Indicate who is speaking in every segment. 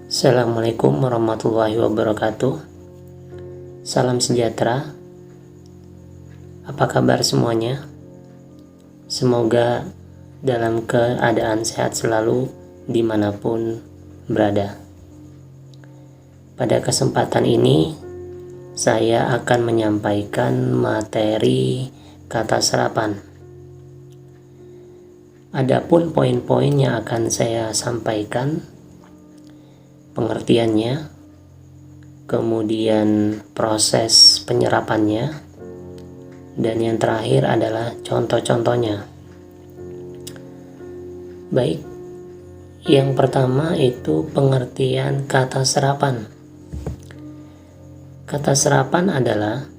Speaker 1: Assalamualaikum warahmatullahi wabarakatuh. Salam sejahtera. Apa kabar semuanya? Semoga dalam keadaan sehat selalu dimanapun berada. Pada kesempatan ini saya akan menyampaikan materi kata serapan. Adapun poin-poin yang akan saya sampaikan, pengertiannya, kemudian proses penyerapannya, dan yang terakhir adalah contoh-contohnya. Baik, yang pertama itu pengertian kata serapan. Kata serapan adalah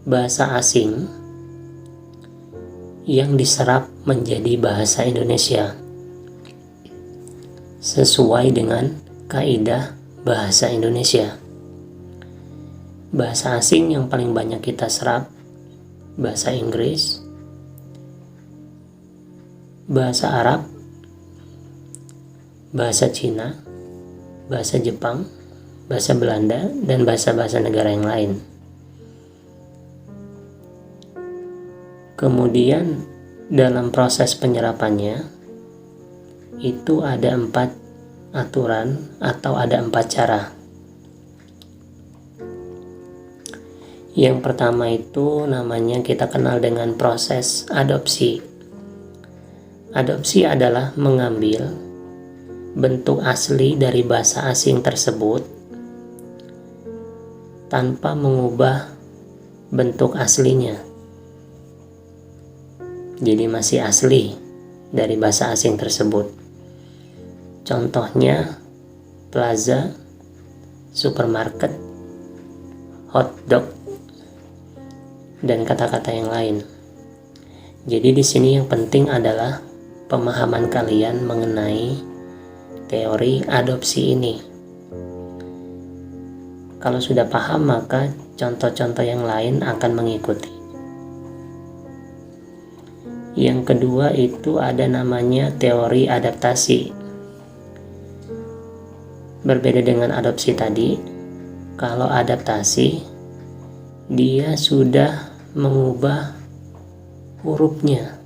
Speaker 1: bahasa asing yang diserap menjadi bahasa Indonesia sesuai dengan kaidah bahasa Indonesia. Bahasa asing yang paling banyak kita serap bahasa Inggris, bahasa Arab, bahasa Cina, bahasa Jepang, bahasa Belanda, dan bahasa-bahasa negara yang lain. Kemudian dalam proses penyerapannya itu ada 4 aturan atau ada 4 cara. Yang pertama itu namanya kita kenal dengan proses adopsi. Adopsi adalah mengambil bentuk asli dari bahasa asing tersebut tanpa mengubah bentuk aslinya. Jadi masih asli dari bahasa asing tersebut. Contohnya plaza, supermarket, hotdog, dan kata-kata yang lain. Jadi di sini yang penting adalah pemahaman kalian mengenai teori adopsi ini. Kalau sudah paham, maka contoh-contoh yang lain akan mengikuti. Yang kedua itu ada namanya teori adaptasi. Berbeda dengan adopsi tadi, kalau adaptasi dia sudah mengubah hurufnya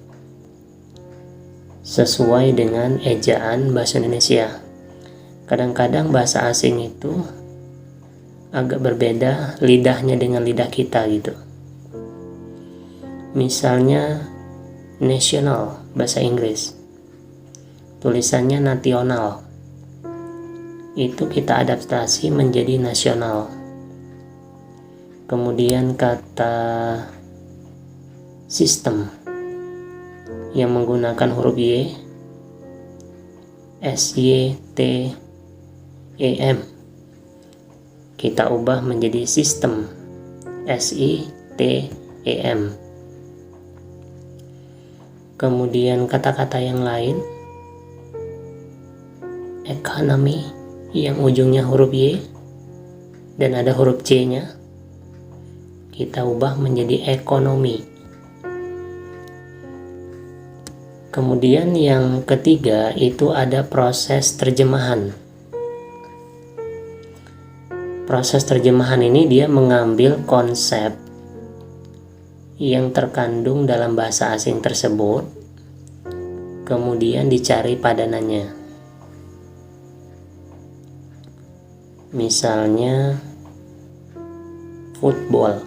Speaker 1: sesuai dengan ejaan bahasa Indonesia. Kadang-kadang bahasa asing itu agak berbeda lidahnya dengan lidah kita gitu. Misalnya national bahasa Inggris, tulisannya nasional, itu kita adaptasi menjadi nasional. Kemudian kata sistem yang menggunakan huruf Y, SYTEM, kita ubah menjadi sistem, SITEM. Kemudian kata-kata yang lain, economy yang ujungnya huruf Y dan ada huruf C-nya, kita ubah menjadi ekonomi. Kemudian yang ketiga itu ada proses terjemahan. Proses terjemahan ini dia mengambil konsep yang terkandung dalam bahasa asing tersebut, kemudian dicari padanannya. Misalnya football,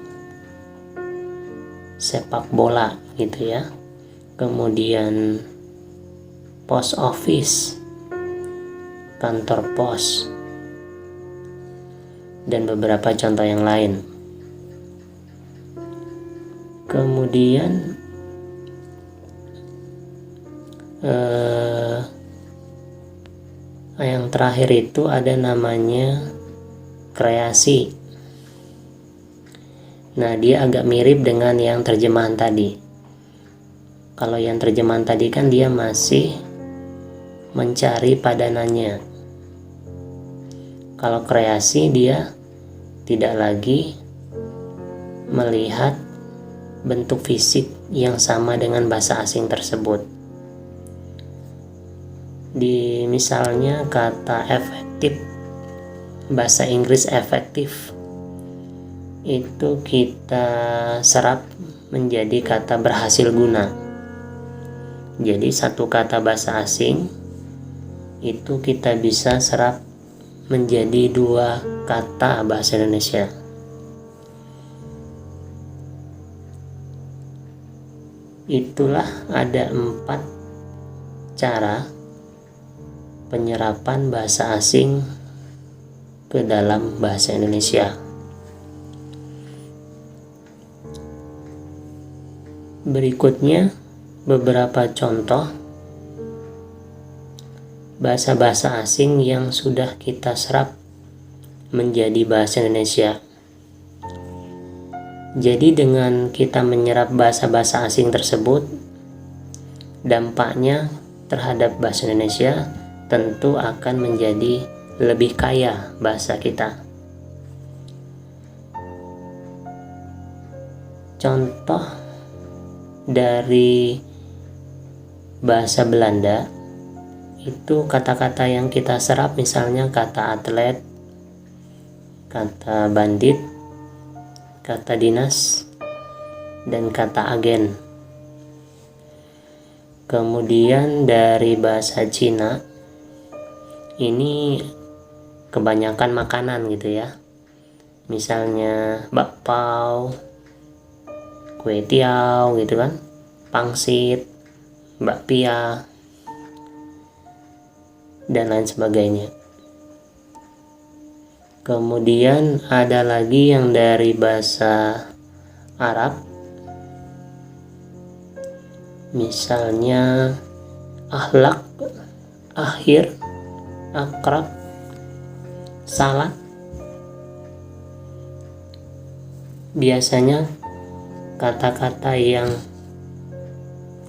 Speaker 1: sepak bola gitu ya. Kemudian post office, kantor pos, dan beberapa contoh yang lain. Kemudian yang terakhir itu ada namanya kreasi. Nah, dia agak mirip dengan yang terjemahan tadi. Kalau yang terjemahan tadi kan dia masih mencari padanannya. Kalau kreasi dia tidak lagi melihat bentuk fisik yang sama dengan bahasa asing tersebut. Di misalnya kata efektif, bahasa Inggris efektif, itu kita serap menjadi kata berhasil guna. Jadi satu kata bahasa asing itu kita bisa serap menjadi 2 kata bahasa Indonesia. Itulah ada 4 cara penyerapan bahasa asing ke dalam bahasa Indonesia. Berikutnya beberapa contoh bahasa-bahasa asing yang sudah kita serap menjadi bahasa Indonesia. Jadi dengan kita menyerap bahasa-bahasa asing tersebut, dampaknya terhadap bahasa Indonesia tentu akan menjadi lebih kaya bahasa kita. Contoh dari bahasa Belanda, itu kata-kata yang kita serap misalnya kata atlet, kata bandit, kata dinas, dan kata agen. Kemudian dari bahasa Cina, ini kebanyakan makanan gitu ya. Misalnya bakpao, kue tiao gitu kan, pangsit, bakpia, dan lain sebagainya. Kemudian ada lagi yang dari bahasa Arab, misalnya akhlak, akhir, akrab, salat. Biasanya kata-kata yang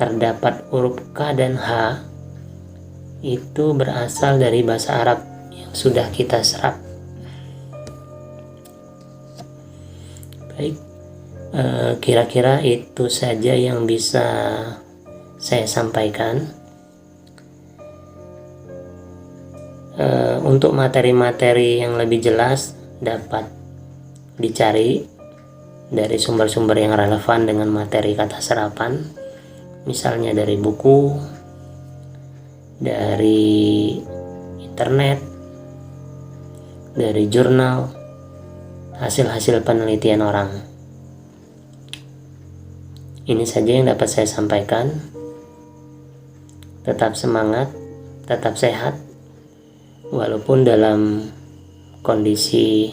Speaker 1: terdapat huruf K dan H itu berasal dari bahasa Arab yang sudah kita serap. Baik, kira-kira itu saja yang bisa saya sampaikan. Untuk materi-materi yang lebih jelas dapat dicari dari sumber-sumber yang relevan dengan materi kata serapan, misalnya dari buku, dari internet, dari jurnal, hasil-hasil penelitian orang. Ini saja yang dapat saya sampaikan. Tetap semangat, tetap sehat, walaupun dalam kondisi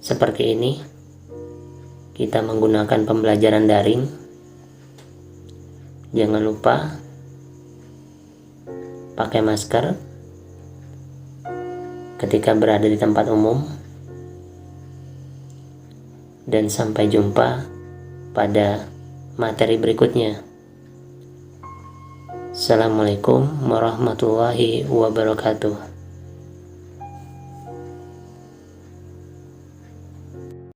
Speaker 1: seperti ini kita menggunakan pembelajaran daring. Jangan lupa pakai masker ketika berada di tempat umum, dan sampai jumpa pada materi berikutnya. Assalamualaikum warahmatullahi wabarakatuh.